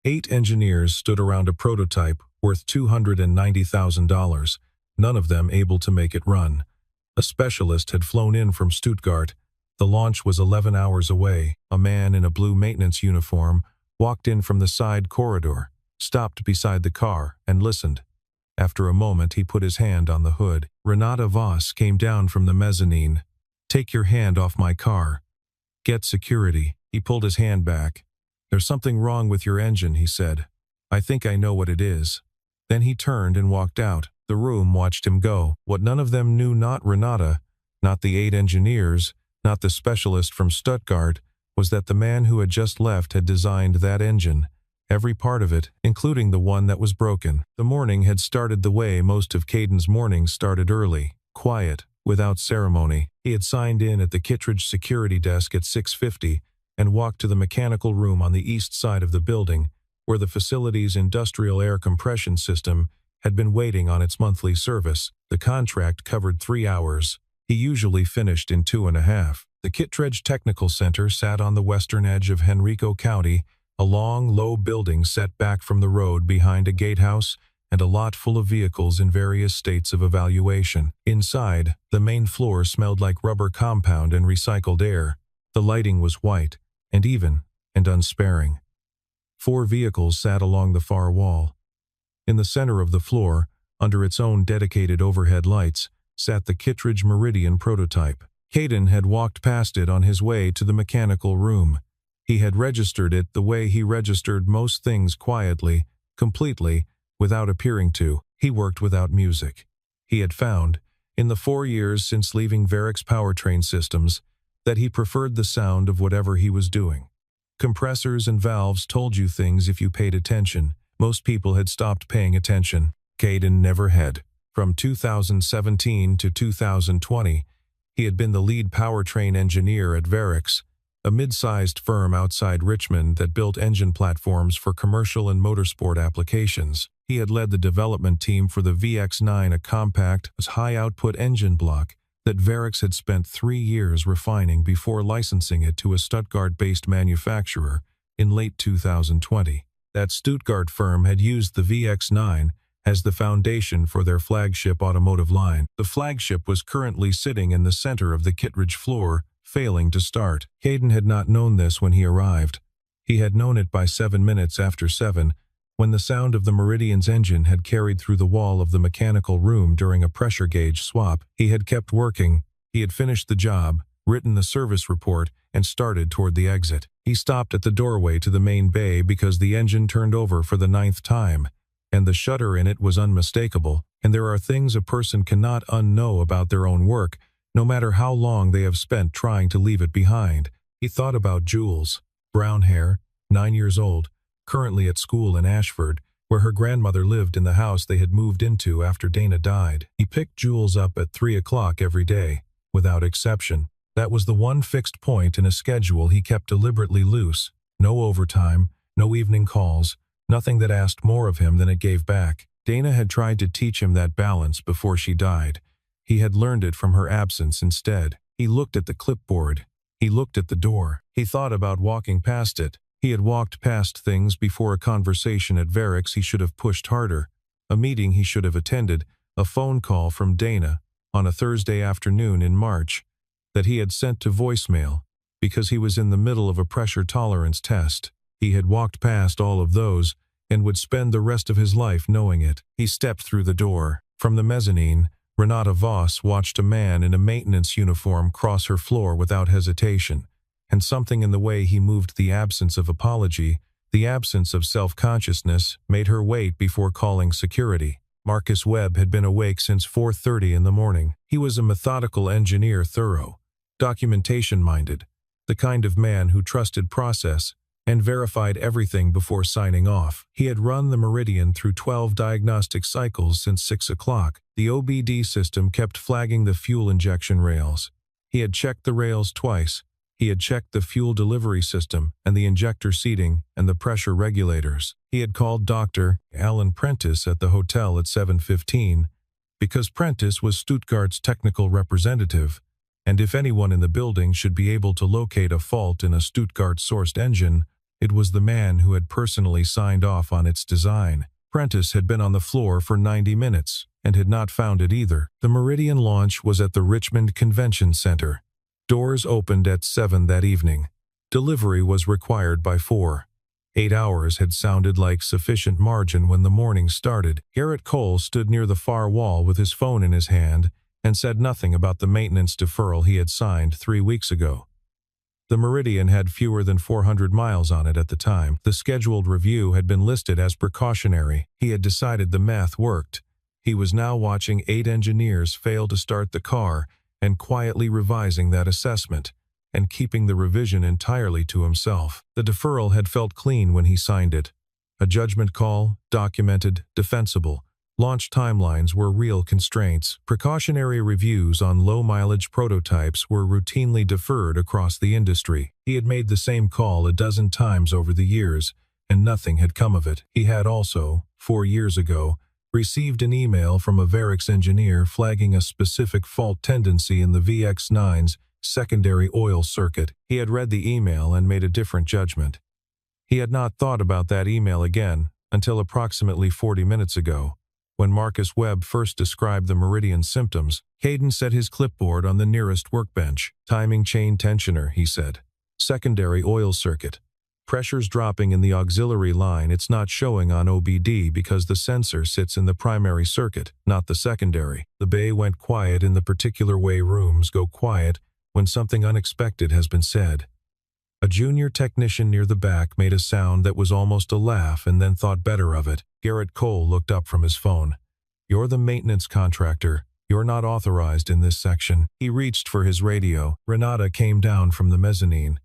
8 engineers stood around a prototype worth $290,000, none of them able to make it run. A specialist had flown in from Stuttgart. The launch was 11 hours away. A man in a blue maintenance uniform walked in from the side corridor, stopped beside the car, and listened. After a moment, he put his hand on the hood. Renata Voss came down from the mezzanine. "Take your hand off my car. Get security." He pulled his hand back. "There's something wrong with your engine," he said. "I think I know what it is." Then he turned and walked out. The room watched him go. What none of them knew, not Renata, not the 8 engineers, not the specialist from Stuttgart, was that the man who had just left had designed that engine, every part of it, including the one that was broken. The morning had started the way most of Caden's mornings started: early, quiet, without ceremony. He had signed in at the Kittredge security desk at 6:50 and walked to the mechanical room on the east side of the building, where the facility's industrial air compression system had been waiting on its monthly service. The contract covered 3 hours. He usually finished in 2.5. The Kittredge Technical Center sat on the western edge of Henrico County, a long, low building set back from the road behind a gatehouse and a lot full of vehicles in various states of evaluation. Inside, the main floor smelled like rubber compound and recycled air. The lighting was white, and even, and unsparing. 4 vehicles sat along the far wall. In the center of the floor, under its own dedicated overhead lights, sat the Kittredge Meridian prototype. Caden had walked past it on his way to the mechanical room. He had registered it the way he registered most things: quietly, completely, without appearing to. He worked without music. He had found, in the 4 years since leaving Varick's powertrain systems, that he preferred the sound of whatever he was doing. Compressors and valves told you things if you paid attention. Most people had stopped paying attention. Caden never had. From 2017 to 2020, he had been the lead powertrain engineer at Varick's, a mid-sized firm outside Richmond that built engine platforms for commercial and motorsport applications. He had led the development team for the VX9, a compact, high-output engine block that Varick's had spent 3 years refining before licensing it to a Stuttgart-based manufacturer in late 2020. That Stuttgart firm had used the VX9 as the foundation for their flagship automotive line. The flagship was currently sitting in the center of the Kittredge floor, failing to start. Caden had not known this when he arrived. He had known it by 7 minutes after 7, when the sound of the Meridian's engine had carried through the wall of the mechanical room during a pressure gauge swap. He had kept working. He had finished the job, written the service report, and started toward the exit. He stopped at the doorway to the main bay because the engine turned over for the 9th time, and the shudder in it was unmistakable. And there are things a person cannot unknow about their own work, no matter how long they have spent trying to leave it behind. He thought about Jules, brown hair, 9 years old, currently at school in Ashford, where her grandmother lived in the house they had moved into after Dana died. He picked Jules up at 3 o'clock every day, without exception. That was the one fixed point in a schedule he kept deliberately loose. No overtime, no evening calls, nothing that asked more of him than it gave back. Dana had tried to teach him that balance before she died. He had learned it from her absence instead. He looked at the clipboard. He looked at the door. He thought about walking past it. He had walked past things before: a conversation at Varick's he should have pushed harder, a meeting he should have attended, a phone call from Dana on a Thursday afternoon in March that he had sent to voicemail because he was in the middle of a pressure tolerance test. He had walked past all of those and would spend the rest of his life knowing it. He stepped through the door. From the mezzanine, Renata Voss watched a man in a maintenance uniform cross her floor without hesitation, and something in the way he moved, the absence of apology, the absence of self-consciousness, made her wait before calling security. Marcus Webb had been awake since 4:30 in the morning. He was a methodical engineer, thorough, documentation-minded, the kind of man who trusted process and verified everything before signing off. He had run the Meridian through 12 diagnostic cycles since 6 o'clock. The OBD system kept flagging the fuel injection rails. He had checked the rails twice. He had checked the fuel delivery system and the injector seating and the pressure regulators. He had called Dr. Alan Prentice at the hotel at 7:15 because Prentice was Stuttgart's technical representative, and if anyone in the building should be able to locate a fault in a Stuttgart-sourced engine, It was the man who had personally signed off on its design. Prentice had been on the floor for 90 minutes and had not found it either. The Meridian launch was at the Richmond Convention Center. Doors opened at 7 that evening. Delivery was required by 4. 8 hours had sounded like sufficient margin when the morning started. Garrett Cole stood near the far wall with his phone in his hand and said nothing about the maintenance deferral he had signed 3 weeks ago. The Meridian had fewer than 400 miles on it at the time. The scheduled review had been listed as precautionary. He had decided the math worked. He was now watching 8 engineers fail to start the car and quietly revising that assessment and keeping the revision entirely to himself. The deferral had felt clean when he signed it. A judgment call, documented, defensible. Launch timelines were real constraints. Precautionary reviews on low-mileage prototypes were routinely deferred across the industry. He had made the same call a dozen times over the years, and nothing had come of it. He had also, 4 years ago, received an email from a Varix engineer flagging a specific fault tendency in the VX9's secondary oil circuit. He had read the email and made a different judgment. He had not thought about that email again until approximately 40 minutes ago. When Marcus Webb first described the Meridian symptoms, Caden set his clipboard on the nearest workbench. Timing chain tensioner, he said. Secondary oil circuit. Pressure's dropping in the auxiliary line. It's not showing on OBD because the sensor sits in the primary circuit, not the secondary. The bay went quiet in the particular way rooms go quiet when something unexpected has been said. A junior technician near the back made a sound that was almost a laugh and then thought better of it. Garrett Cole looked up from his phone. "You're the maintenance contractor. You're not authorized in this section." He reached for his radio. Renata came down from the mezzanine.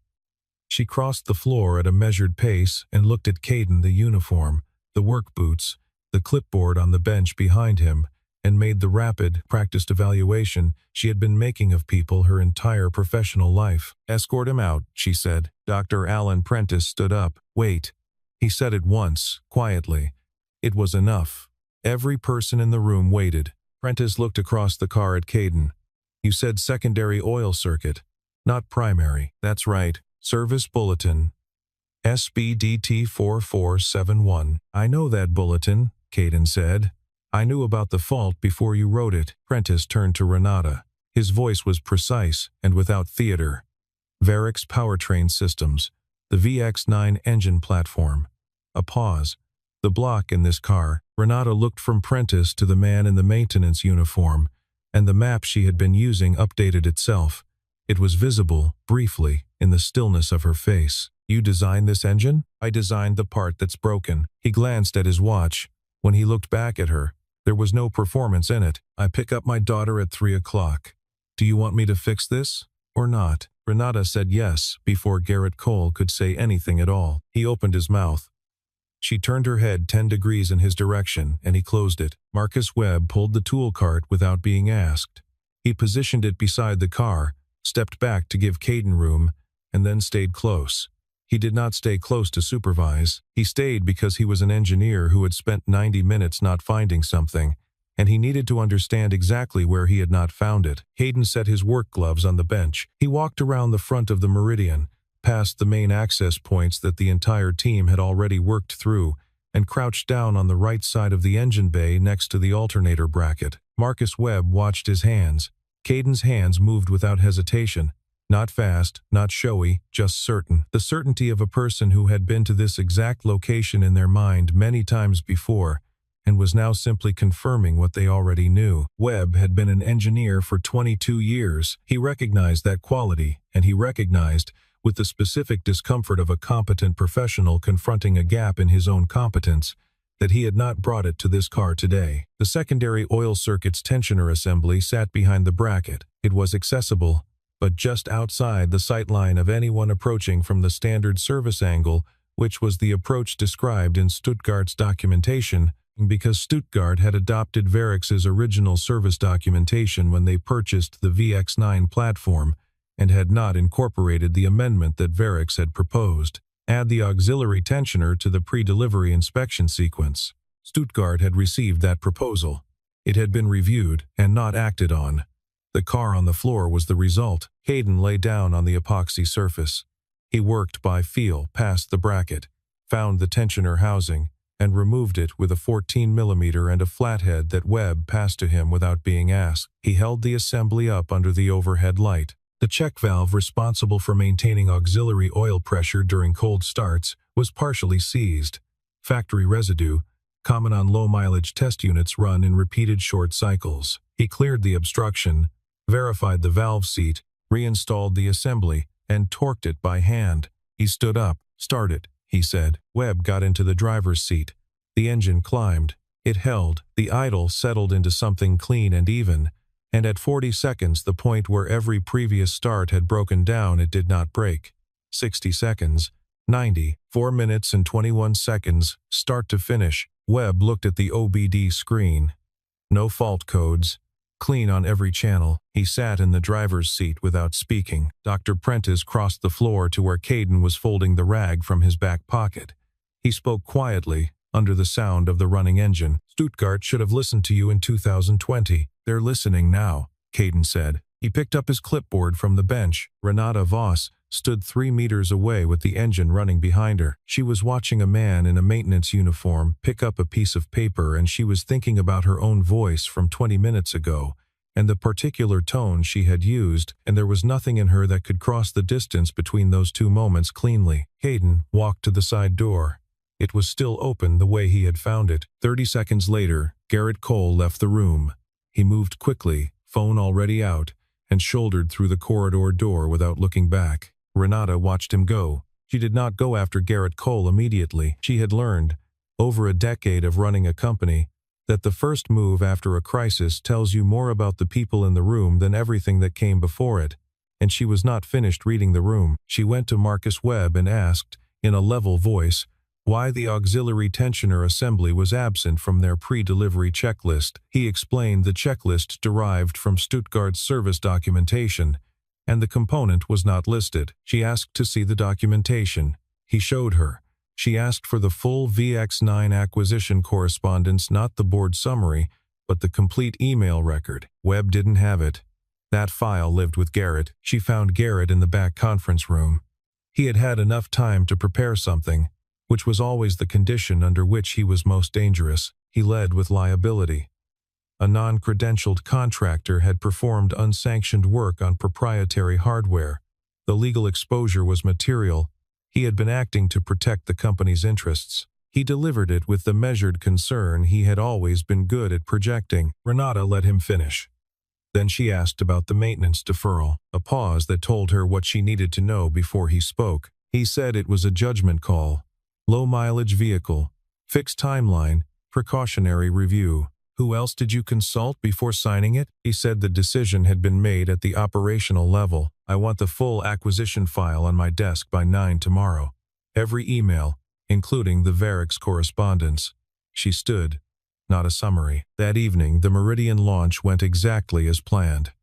She crossed the floor at a measured pace and looked at Caden, the uniform, the work boots, the clipboard on the bench behind him, and made the rapid, practiced evaluation she had been making of people her entire professional life. "Escort him out," she said. Dr. Alan Prentice stood up. "Wait." He said it once, quietly. It was enough. Every person in the room waited. Prentice looked across the car at Caden. "You said secondary oil circuit, not primary." "That's right. Service bulletin. SBDT 4471. "I know that bulletin," Caden said. "I knew about the fault before you wrote it." Prentice turned to Renata. His voice was precise and without theater. "Varix powertrain systems. The VX9 engine platform." A pause. "The block in this car." Renata looked from Prentice to the man in the maintenance uniform, and the map she had been using updated itself. It was visible, briefly, in the stillness of her face. "You designed this engine?" "I designed the part that's broken." He glanced at his watch. When he looked back at her, there was no performance in it. "I pick up my daughter at 3 o'clock. Do you want me to fix this, or not?" Renata said yes before Garrett Cole could say anything at all. He opened his mouth. She turned her head 10 degrees in his direction, and he closed it. Marcus Webb pulled the tool cart without being asked. He positioned it beside the car, stepped back to give Caden room, and then stayed close. He did not stay close to supervise. He stayed because he was an engineer who had spent 90 minutes not finding something, and he needed to understand exactly where he had not found it. Caden set his work gloves on the bench. He walked around the front of the Meridian, past the main access points that the entire team had already worked through, and crouched down on the right side of the engine bay next to the alternator bracket. Marcus Webb watched his hands. Caden's hands moved without hesitation. Not fast, not showy, just certain. The certainty of a person who had been to this exact location in their mind many times before, and was now simply confirming what they already knew. Webb had been an engineer for 22 years. He recognized that quality, and he recognized, with the specific discomfort of a competent professional confronting a gap in his own competence, that he had not brought it to this car today. The secondary oil circuit's tensioner assembly sat behind the bracket. It was accessible, but just outside the sightline of anyone approaching from the standard service angle, which was the approach described in Stuttgart's documentation, because Stuttgart had adopted Varix's original service documentation when they purchased the VX9 platform, and had not incorporated the amendment that Varix had proposed. Add the auxiliary tensioner to the pre-delivery inspection sequence. Stuttgart had received that proposal. It had been reviewed and not acted on. The car on the floor was the result. Caden lay down on the epoxy surface. He worked by feel past the bracket, found the tensioner housing, and removed it with a 14mm and a flathead that Webb passed to him without being asked. He held the assembly up under the overhead light. The check valve responsible for maintaining auxiliary oil pressure during cold starts was partially seized. Factory residue, common on low-mileage test units, run in repeated short cycles. He cleared the obstruction, verified the valve seat, reinstalled the assembly, and torqued it by hand. He stood up. "Start it," he said. Webb got into the driver's seat. The engine climbed. It held. The idle settled into something clean and even, and at 40 seconds, the point where every previous start had broken down, it did not break. 60 seconds. 90. 4 minutes and 21 seconds, start to finish. Webb looked at the OBD screen. No fault codes. Clean on every channel. He sat in the driver's seat without speaking. Dr. Prentice crossed the floor to where Caden was folding the rag from his back pocket. He spoke quietly, under the sound of the running engine. "Stuttgart should have listened to you in 2020. They're listening now," Caden said. He picked up his clipboard from the bench. Renata Voss stood 3 meters away with the engine running behind her. She was watching a man in a maintenance uniform pick up a piece of paper, and she was thinking about her own voice from 20 minutes ago, and the particular tone she had used, and there was nothing in her that could cross the distance between those two moments cleanly. Caden walked to the side door. It was still open the way he had found it. 30 seconds later, Garrett Cole left the room. He moved quickly, phone already out, and shouldered through the corridor door without looking back. Renata watched him go. She did not go after Garrett Cole immediately. She had learned, over a decade of running a company, that the first move after a crisis tells you more about the people in the room than everything that came before it, and she was not finished reading the room. She went to Marcus Webb and asked, in a level voice, why the auxiliary tensioner assembly was absent from their pre-delivery checklist. He explained the checklist derived from Stuttgart's service documentation, and the component was not listed. She asked to see the documentation. He showed her. She asked for the full VX9 acquisition correspondence, not the board summary, but the complete email record. Webb didn't have it. That file lived with Garrett. She found Garrett in the back conference room. He had had enough time to prepare something, which was always the condition under which he was most dangerous. He led with liability. A non-credentialed contractor had performed unsanctioned work on proprietary hardware. The legal exposure was material. He had been acting to protect the company's interests. He delivered it with the measured concern he had always been good at projecting. Renata let him finish. Then she asked about the maintenance deferral, a pause that told her what she needed to know before he spoke. He said it was a judgment call. Low-mileage vehicle, fixed timeline, precautionary review. Who else did you consult before signing it? He said the decision had been made at the operational level. I want the full acquisition file on my desk by 9 tomorrow. Every email, including the Varix correspondence. She stood, not a summary. That evening, the Meridian launch went exactly as planned.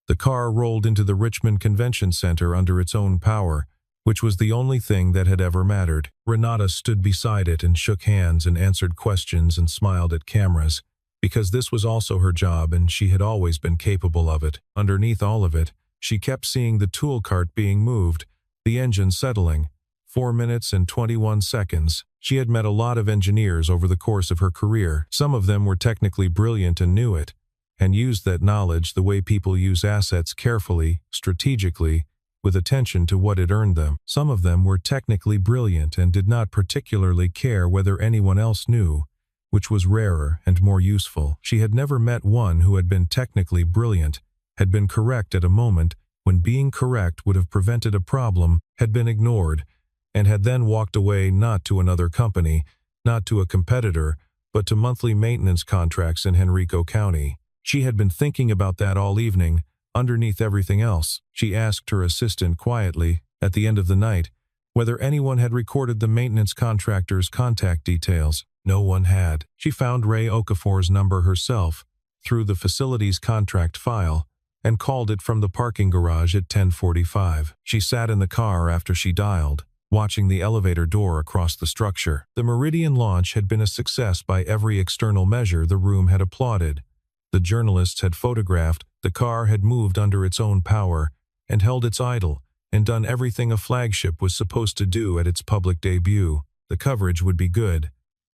The car rolled into the Richmond Convention Center under its own power, which was the only thing that had ever mattered. Renata stood beside it and shook hands and answered questions and smiled at cameras, because this was also her job and she had always been capable of it. Underneath all of it, she kept seeing the tool cart being moved, the engine settling. 4 minutes and 21 seconds. She had met a lot of engineers over the course of her career. Some of them were technically brilliant and knew it, and used that knowledge the way people use assets, carefully, strategically, with attention to what it earned them. Some of them were technically brilliant and did not particularly care whether anyone else knew, which was rarer and more useful. She had never met one who had been technically brilliant, had been correct at a moment when being correct would have prevented a problem, had been ignored, and had then walked away not to another company, not to a competitor, but to monthly maintenance contracts in Henrico County. She had been thinking about that all evening, underneath everything else. She asked her assistant quietly, at the end of the night, whether anyone had recorded the maintenance contractor's contact details. No one had. She found Ray Okafor's number herself, through the facility's contract file, and called it from the parking garage at 10:45. She sat in the car after she dialed, watching the elevator door across the structure. The Meridian launch had been a success by every external measure. The room had applauded. The journalists had photographed. The car had moved under its own power and held its idle, and done everything a flagship was supposed to do at its public debut. The coverage would be good.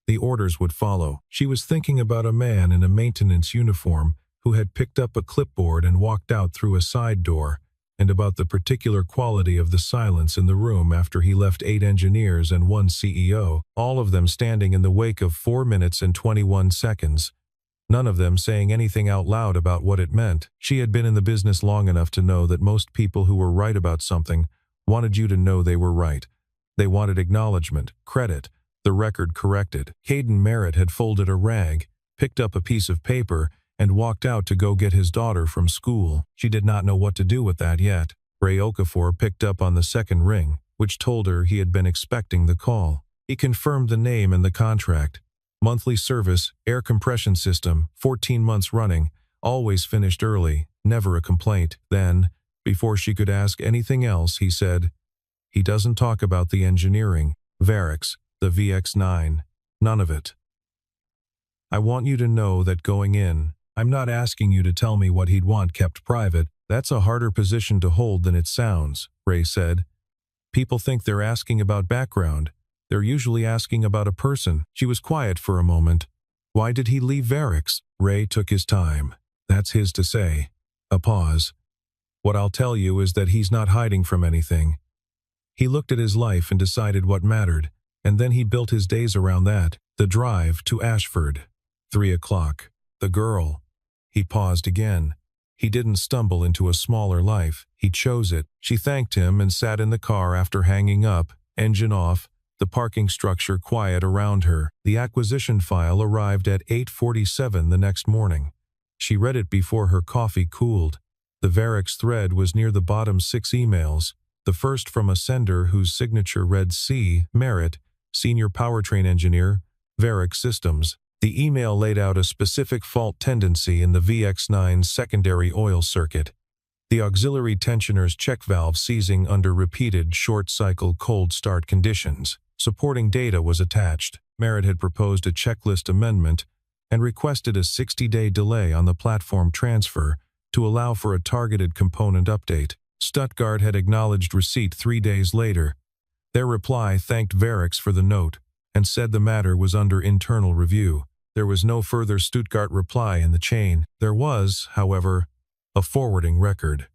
The orders would follow. She was thinking about a man in a maintenance uniform who had picked up a clipboard and walked out through a side door, and about the particular quality of the silence in the room after he left 8 engineers and 1 CEO, all of them standing in the wake of 4 minutes and 21 seconds. None of them saying anything out loud about what it meant. She had been in the business long enough to know that most people who were right about something wanted you to know they were right. They wanted acknowledgement, credit, the record corrected. Caden Merritt had folded a rag, picked up a piece of paper, and walked out to go get his daughter from school. She did not know what to do with that yet. Ray Okafor picked up on the second ring, which told her he had been expecting the call. He confirmed the name and the contract. Monthly service, air compression system, 14 months running, always finished early, never a complaint. Then, before she could ask anything else, he said, "He doesn't talk about the engineering, Varix, the VX9, none of it. I want you to know that going in, I'm not asking you to tell me what he'd want kept private. That's a harder position to hold than it sounds," Ray said. "People think they're asking about background. They're usually asking about a person." She was quiet for a moment. "Why did he leave Varix?" Ray took his time. "That's his to say." A pause. "What I'll tell you is that he's not hiding from anything. He looked at his life and decided what mattered, and then he built his days around that. The drive to Ashford. 3 o'clock. The girl." He paused again. He didn't stumble into a smaller life. He chose it. She thanked him and sat in the car after hanging up, engine off, the parking structure quiet around her. The acquisition file arrived at 8:47 the next morning. She read it before her coffee cooled. The Varix thread was near the bottom 6 emails, the first from a sender whose signature read C. Merritt, Senior Powertrain Engineer, Varix Systems. The email laid out a specific fault tendency in the VX9's secondary oil circuit. The auxiliary tensioner's check valve seizing under repeated short-cycle cold start conditions. Supporting data was attached. Merritt had proposed a checklist amendment and requested a 60-day delay on the platform transfer to allow for a targeted component update. Stuttgart had acknowledged receipt 3 days later. Their reply thanked Varix for the note and said the matter was under internal review. There was no further Stuttgart reply in the chain. There was, however, a forwarding record.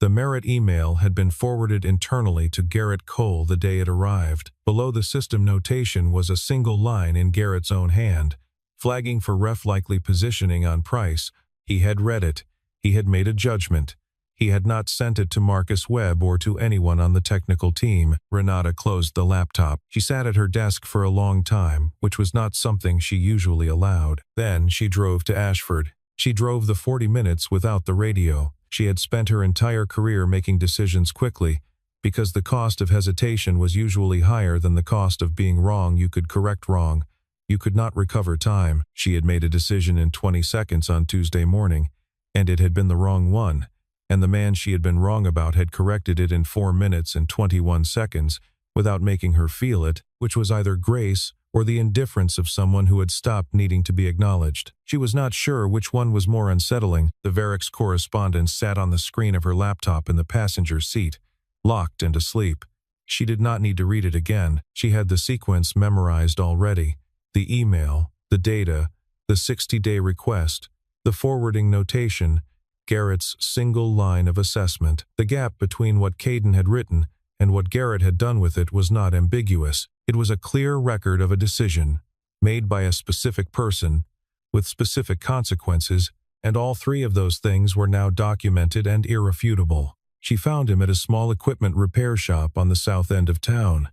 The Merritt email had been forwarded internally to Garrett Cole the day it arrived. Below the system notation was a single line in Garrett's own hand, flagging for ref likely positioning on price. He had read it. He had made a judgment. He had not sent it to Marcus Webb or to anyone on the technical team. Renata closed the laptop. She sat at her desk for a long time, which was not something she usually allowed. Then she drove to Ashford. She drove the 40 minutes without the radio. She had spent her entire career making decisions quickly, because the cost of hesitation was usually higher than the cost of being wrong. You could correct wrong. You could not recover time. She had made a decision in 20 seconds on Tuesday morning, and it had been the wrong one. And the man she had been wrong about had corrected it in 4 minutes and 21 seconds without making her feel it, which was either grace or the indifference of someone who had stopped needing to be acknowledged. She was not sure which one was more unsettling. The Varix correspondence sat on the screen of her laptop in the passenger seat, locked and asleep. She did not need to read it again. She had the sequence memorized already. The email, the data, the 60-day request, the forwarding notation, Garrett's single line of assessment. The gap between what Caden had written and what Garrett had done with it was not ambiguous. It was a clear record of a decision, made by a specific person, with specific consequences, and all 3 of those things were now documented and irrefutable. She found him at a small equipment repair shop on the south end of town.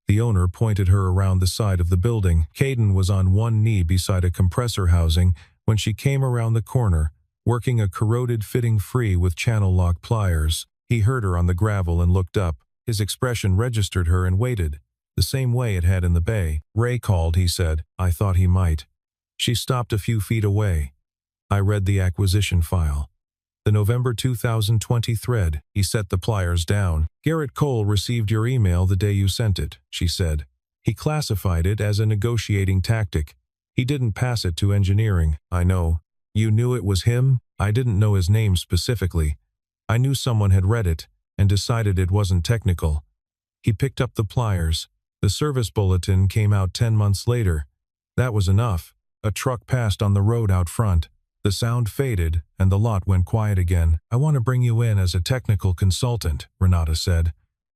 The owner pointed her around the side of the building. Caden was on one knee beside a compressor housing when she came around the corner, working a corroded fitting free with channel lock pliers. He heard her on the gravel and looked up. His expression registered her and waited, the same way it had in the bay. "Ray called," he said. "I thought he might." She stopped a few feet away. I read the acquisition file. The November 2020 thread. He set the pliers down. "Garrett Cole received your email the day you sent it," she said. "He classified it as a negotiating tactic. He didn't pass it to engineering." "I know. You knew it was him?" "I didn't know his name specifically. I knew someone had read it. and decided it wasn't technical. He picked up the pliers. The service bulletin came out 10 months later. That was enough. A truck passed on the road out front. The sound faded, and the lot went quiet again. "I want to bring you in as a technical consultant," Renata said.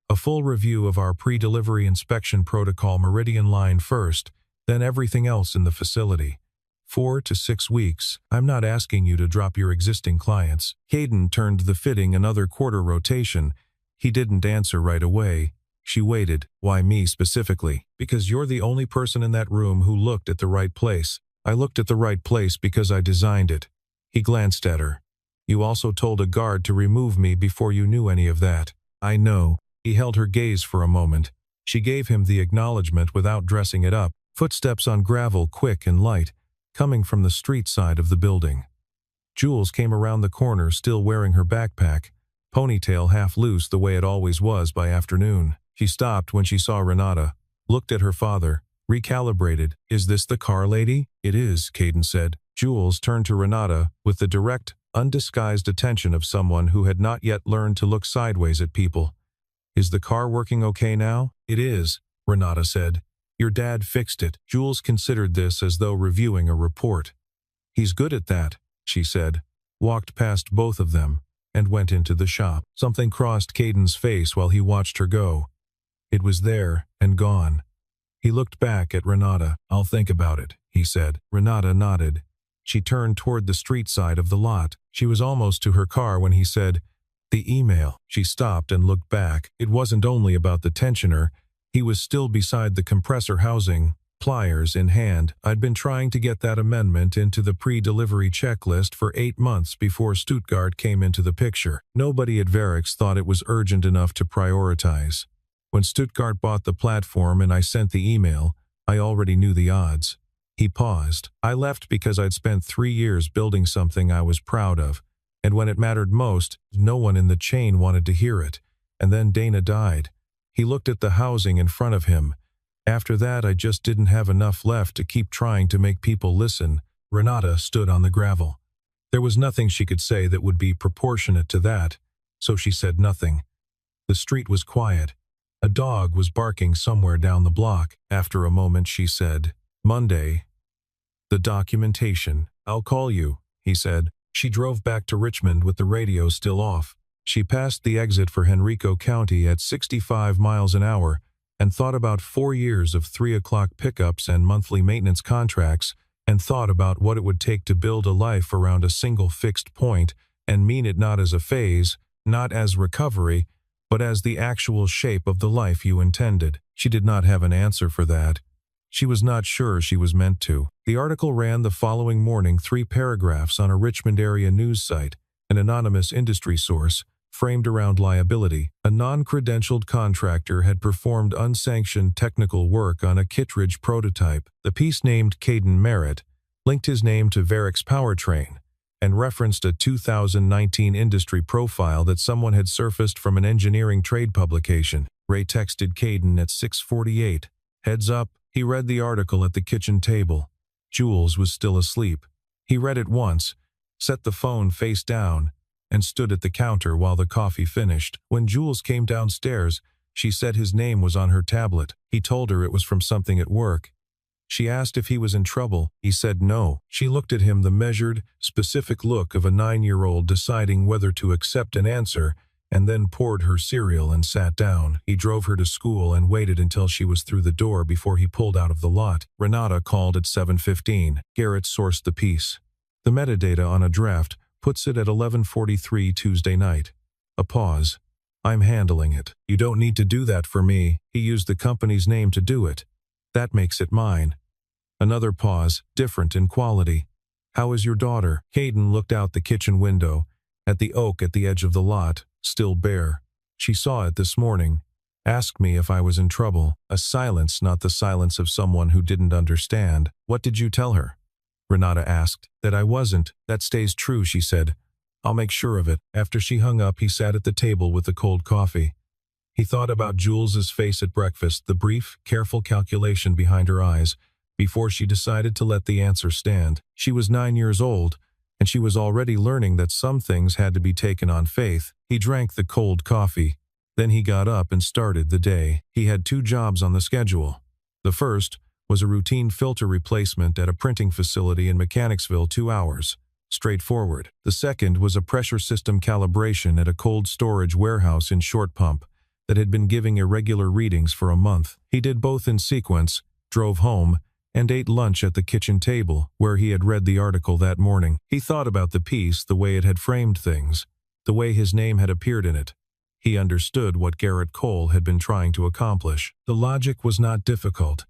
"A full review of our pre-delivery inspection protocol Meridian line first, then everything else in the facility. 4 to 6 weeks. I'm not asking you to drop your existing clients." Caden turned the fitting another quarter rotation. He didn't answer right away. She waited. "Why me specifically?" "Because you're the only person in that room who looked at the right place." "I looked at the right place because I designed it." He glanced at her. "You also told a guard to remove me before you knew any of that." "I know." He held her gaze for a moment. She gave him the acknowledgement without dressing it up. Footsteps on gravel, quick and light, coming from the street side of the building. Jules came around the corner still wearing her backpack, ponytail half loose the way it always was by afternoon. She stopped when she saw Renata, looked at her father, recalibrated. "Is this the car lady?" "It is," Caden said. Jules turned to Renata with the direct, undisguised attention of someone who had not yet learned to look sideways at people. "Is the car working okay now?" "It is," Renata said. "Your dad fixed it." Jules considered this as though reviewing a report. "He's good at that," she said, walked past both of them, and went into the shop. Something crossed Caden's face while he watched her go. It was there and gone. He looked back at Renata. "I'll think about it," he said. Renata nodded. She turned toward the street side of the lot. She was almost to her car when he said, "The email." She stopped and looked back. It wasn't only about the tensioner. He was still beside the compressor housing, pliers in hand. "I'd been trying to get that amendment into the pre-delivery checklist for 8 months before Stuttgart came into the picture. Nobody at Varix thought it was urgent enough to prioritize. When Stuttgart bought the platform and I sent the email, I already knew the odds." He paused. "I left because I'd spent 3 years building something I was proud of, and when it mattered most, no one in the chain wanted to hear it. And then Dana died." He looked at the housing in front of him. "After that, I just didn't have enough left to keep trying to make people listen." Renata stood on the gravel. There was nothing she could say that would be proportionate to that, so she said nothing. The street was quiet. A dog was barking somewhere down the block. After a moment, she said, "Monday. The documentation. I'll call you," he said. She drove back to Richmond with the radio still off. She passed the exit for Henrico County at 65 miles an hour and thought about 4 years of 3 o'clock pickups and monthly maintenance contracts, and thought about what it would take to build a life around a single fixed point and mean it not as a phase, not as recovery, but as the actual shape of the life you intended. She did not have an answer for that. She was not sure she was meant to. The article ran the following morning, 3 paragraphs on a Richmond area news site, an anonymous industry source, framed around liability. A non-credentialed contractor had performed unsanctioned technical work on a Kittredge prototype. The piece named Caden Merritt, linked his name to Varix Powertrain, and referenced a 2019 industry profile that someone had surfaced from an engineering trade publication. Ray texted Caden at 6:48. "Heads up." He read the article at the kitchen table. Jules was still asleep. He read it once, set the phone face down, and stood at the counter while the coffee finished. When Jules came downstairs, she said his name was on her tablet. He told her it was from something at work. She asked if he was in trouble. He said no. She looked at him, the measured, specific look of a 9-year-old deciding whether to accept an answer, and then poured her cereal and sat down. He drove her to school and waited until she was through the door before he pulled out of the lot. Renata called at 7:15. Garrett sourced the piece. The metadata on a draft puts it at 11:43 Tuesday night. A pause. "I'm handling it." "You don't need to do that for me." He used the company's name to do it. "That makes it mine." Another pause, different in quality. "How is your daughter?" Caden looked out the kitchen window, at the oak at the edge of the lot, still bare. "She saw it this morning. Asked me if I was in trouble." A silence, not the silence of someone who didn't understand. "What did you tell her?" Renata asked. "That I wasn't." "That stays true," she said. "I'll make sure of it." After she hung up, he sat at the table with the cold coffee. He thought about Jules's face at breakfast, the brief, careful calculation behind her eyes, before she decided to let the answer stand. She was 9 years old, and she was already learning that some things had to be taken on faith. He drank the cold coffee. Then he got up and started the day. He had 2 jobs on the schedule. The first was a routine filter replacement at a printing facility in Mechanicsville, 2 hours. Straightforward. The second was a pressure system calibration at a cold storage warehouse in Short Pump that had been giving irregular readings for a month. He did both in sequence, drove home, and ate lunch at the kitchen table where he had read the article that morning. He thought about the piece, the way it had framed things, the way his name had appeared in it. He understood what Garrett Cole had been trying to accomplish. The logic was not difficult.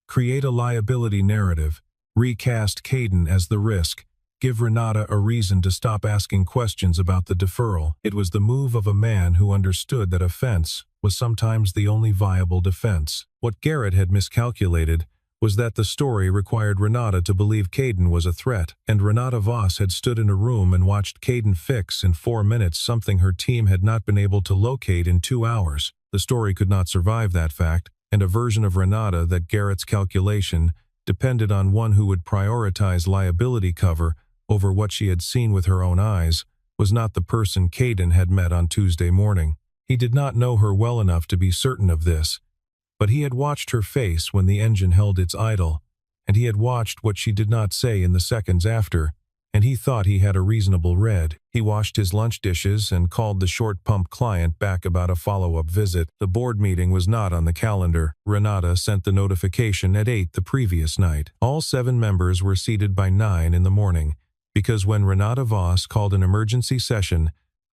Create a liability narrative, recast Caden as the risk, give Renata a reason to stop asking questions about the deferral. It was the move of a man who understood that offense was sometimes the only viable defense. What Garrett had miscalculated was that the story required Renata to believe Caden was a threat, and Renata Voss had stood in a room and watched Caden fix in 4 minutes something her team had not been able to locate in 2 hours. The story could not survive that fact, and a version of Renata that Garrett's calculation depended on one who would prioritize liability cover over what she had seen with her own eyes was not the person Caden had met on Tuesday morning. He did not know her well enough to be certain of this, but he had watched her face when the engine held its idle, and he had watched what she did not say in the seconds after, and he thought he had a reasonable read. He washed his lunch dishes and called the Short Pump client back about a follow-up visit. The board meeting was not on the calendar. Renata sent the notification at 8 the previous night. All 7 members were seated by 9 in the morning, because when Renata Voss called an emergency session,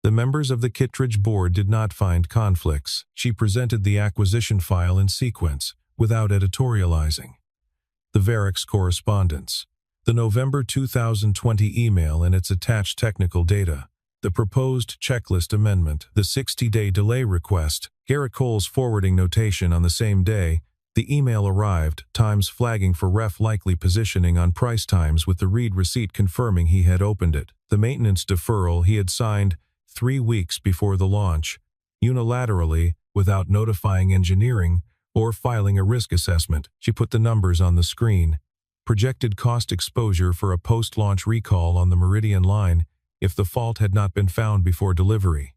the members of the Kittredge board did not find conflicts. She presented the acquisition file in sequence, without editorializing. The Varex correspondence. The November 2020 email and its attached technical data. The proposed checklist amendment. The 60-day delay request. Garrett Cole's forwarding notation on the same day. The email arrived, times flagging for ref likely positioning on price times with the read receipt confirming he had opened it. The maintenance deferral he had signed 3 weeks before the launch, unilaterally, without notifying engineering or filing a risk assessment. She put the numbers on the screen. Projected cost exposure for a post-launch recall on the Meridian line if the fault had not been found before delivery.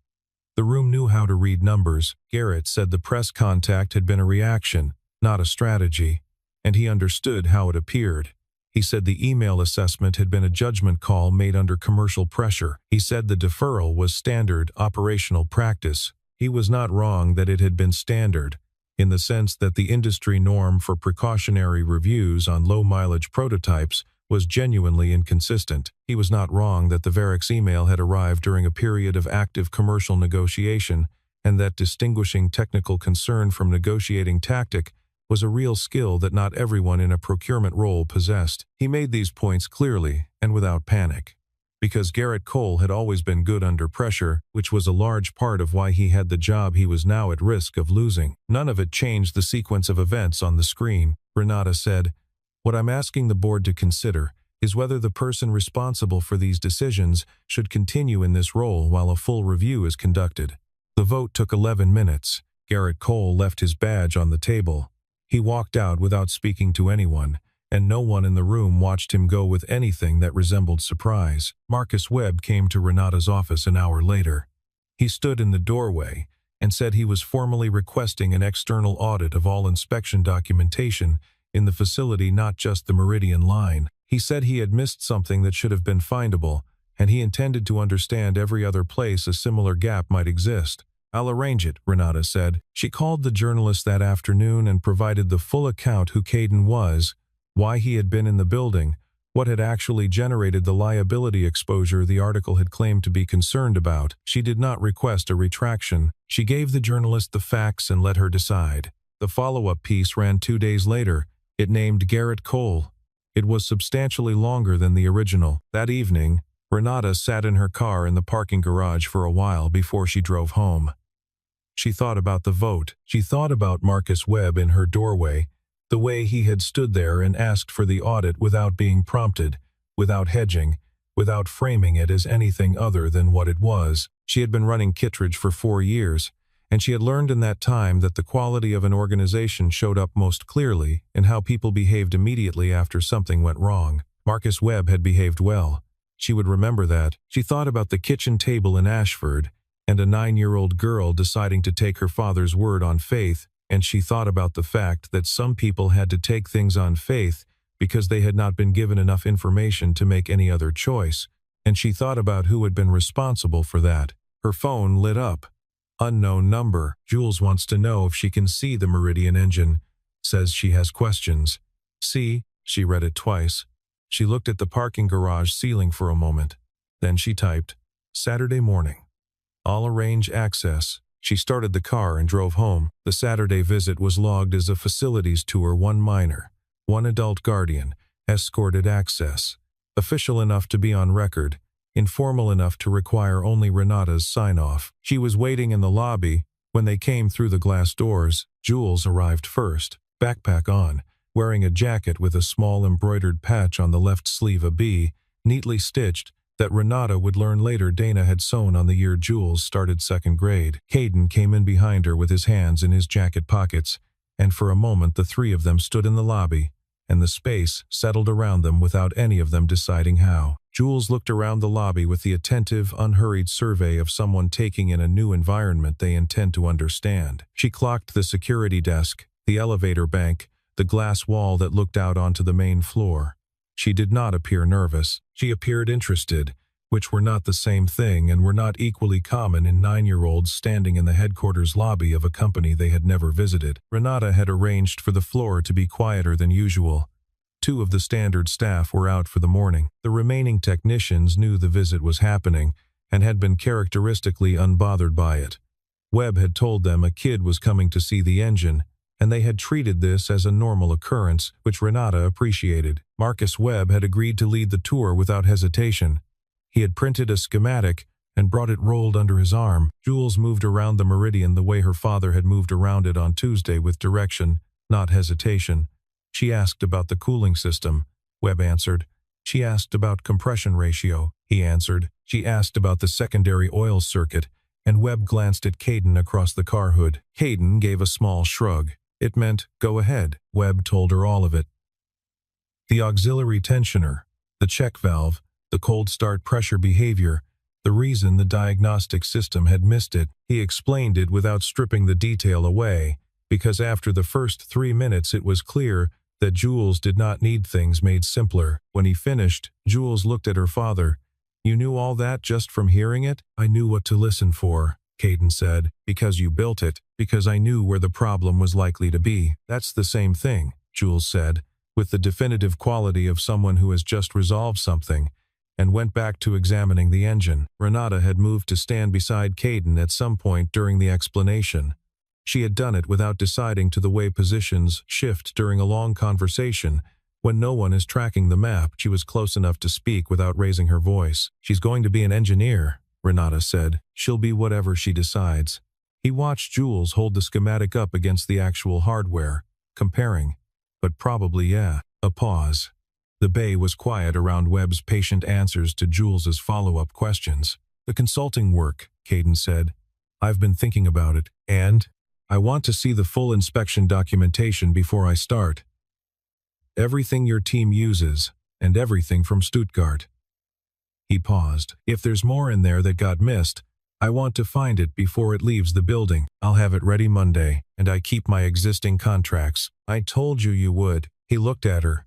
The room knew how to read numbers. Garrett said the press contact had been a reaction, not a strategy, and he understood how it appeared. He said the email assessment had been a judgment call made under commercial pressure. He said the deferral was standard operational practice. He was not wrong that it had been standard, in the sense that the industry norm for precautionary reviews on low-mileage prototypes was genuinely inconsistent. He was not wrong that the Varex email had arrived during a period of active commercial negotiation, and that distinguishing technical concern from negotiating tactic was a real skill that not everyone in a procurement role possessed. He made these points clearly and without panic, because Garrett Cole had always been good under pressure, which was a large part of why he had the job he was now at risk of losing. None of it changed the sequence of events on the screen. Renata said, "What I'm asking the board to consider is whether the person responsible for these decisions should continue in this role while a full review is conducted." The vote took 11 minutes. Garrett Cole left his badge on the table. He walked out without speaking to anyone, and no one in the room watched him go with anything that resembled surprise. Marcus Webb came to Renata's office an hour later. He stood in the doorway and said he was formally requesting an external audit of all inspection documentation in the facility, not just the Meridian line. He said he had missed something that should have been findable, and he intended to understand every other place a similar gap might exist. "I'll arrange it," Renata said. She called the journalist that afternoon and provided the full account who Caden was, why he had been in the building, what had actually generated the liability exposure the article had claimed to be concerned about. She did not request a retraction. She gave the journalist the facts and let her decide. The follow-up piece ran 2 days later. It named Garrett Cole. It was substantially longer than the original. That evening, Renata sat in her car in the parking garage for a while before she drove home. She thought about the vote. She thought about Marcus Webb in her doorway, the way he had stood there and asked for the audit without being prompted, without hedging, without framing it as anything other than what it was. She had been running Kittredge for 4 years, and she had learned in that time that the quality of an organization showed up most clearly in how people behaved immediately after something went wrong. Marcus Webb had behaved well. She would remember that. She thought about the kitchen table in Ashford, and a 9-year-old girl deciding to take her father's word on faith, and she thought about the fact that some people had to take things on faith because they had not been given enough information to make any other choice, and she thought about who had been responsible for that. Her phone lit up. Unknown number. Jules wants to know if she can see the Meridian engine. Says she has questions. See? She read it twice. She looked at the parking garage ceiling for a moment. Then she typed, Saturday morning. I'll arrange access. She started the car and drove home. The Saturday visit was logged as a facilities tour. 1 minor, 1 adult guardian, escorted access. Official enough to be on record, informal enough to require only Renata's sign-off. She was waiting in the lobby. When they came through the glass doors, Jules arrived first, backpack on, wearing a jacket with a small embroidered patch on the left sleeve, a B, neatly stitched, that Renata would learn later Dana had sewn on the year Jules started 2nd grade. Caden came in behind her with his hands in his jacket pockets, and for a moment the three of them stood in the lobby, and the space settled around them without any of them deciding how. Jules looked around the lobby with the attentive, unhurried survey of someone taking in a new environment they intend to understand. She clocked the security desk, the elevator bank, the glass wall that looked out onto the main floor. She did not appear nervous. She appeared interested, which were not the same thing and were not equally common in 9-year-olds standing in the headquarters lobby of a company they had never visited. Renata had arranged for the floor to be quieter than usual. 2 of the standard staff were out for the morning. The remaining technicians knew the visit was happening and had been characteristically unbothered by it. Webb had told them a kid was coming to see the engine, and they had treated this as a normal occurrence, which Renata appreciated. Marcus Webb had agreed to lead the tour without hesitation. He had printed a schematic and brought it rolled under his arm. Jules moved around the Meridian the way her father had moved around it on Tuesday, with direction, not hesitation. She asked about the cooling system. Webb answered. She asked about compression ratio. He answered. She asked about the secondary oil circuit, and Webb glanced at Caden across the car hood. Caden gave a small shrug. It meant, go ahead. Webb told her all of it. The auxiliary tensioner, the check valve, the cold start pressure behavior, the reason the diagnostic system had missed it. He explained it without stripping the detail away, because after the first 3 minutes it was clear that Jules did not need things made simpler. When he finished, Jules looked at her father. You knew all that just from hearing it? I knew what to listen for, Caden said, because you built it, because I knew where the problem was likely to be. That's the same thing, Jules said, with the definitive quality of someone who has just resolved something, and went back to examining the engine. Renata had moved to stand beside Caden at some point during the explanation. She had done it without deciding to the way positions shift during a long conversation. When no one is tracking the map, she was close enough to speak without raising her voice. She's going to be an engineer, Renata said. She'll be whatever she decides. He watched Jules hold the schematic up against the actual hardware, comparing. But probably yeah. A pause. The bay was quiet around Webb's patient answers to Jules's follow-up questions. The consulting work, Caden said. I've been thinking about it, and I want to see the full inspection documentation before I start. Everything your team uses, and everything from Stuttgart. He paused. If there's more in there that got missed, I want to find it before it leaves the building. I'll have it ready Monday, and I keep my existing contracts. I told you you would. He looked at her.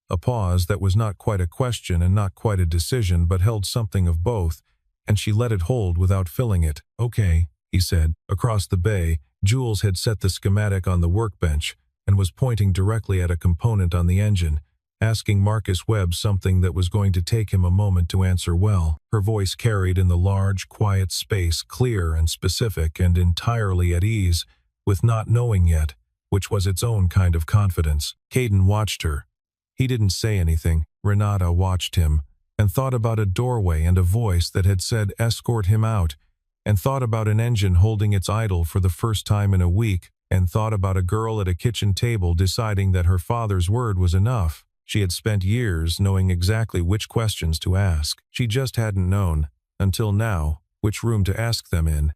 A pause that was not quite a question and not quite a decision, but held something of both, and she let it hold without filling it. Okay, he said. Across the bay, Jules had set the schematic on the workbench and was pointing directly at a component on the engine, asking Marcus Webb something that was going to take him a moment to answer well. Her voice carried in the large, quiet space, clear and specific and entirely at ease, with not knowing yet, which was its own kind of confidence. Caden watched her. He didn't say anything. Renata watched him, and thought about a doorway and a voice that had said escort him out, and thought about an engine holding its idle for the first time in a week, and thought about a girl at a kitchen table deciding that her father's word was enough. She had spent years knowing exactly which questions to ask. She just hadn't known, until now, which room to ask them in.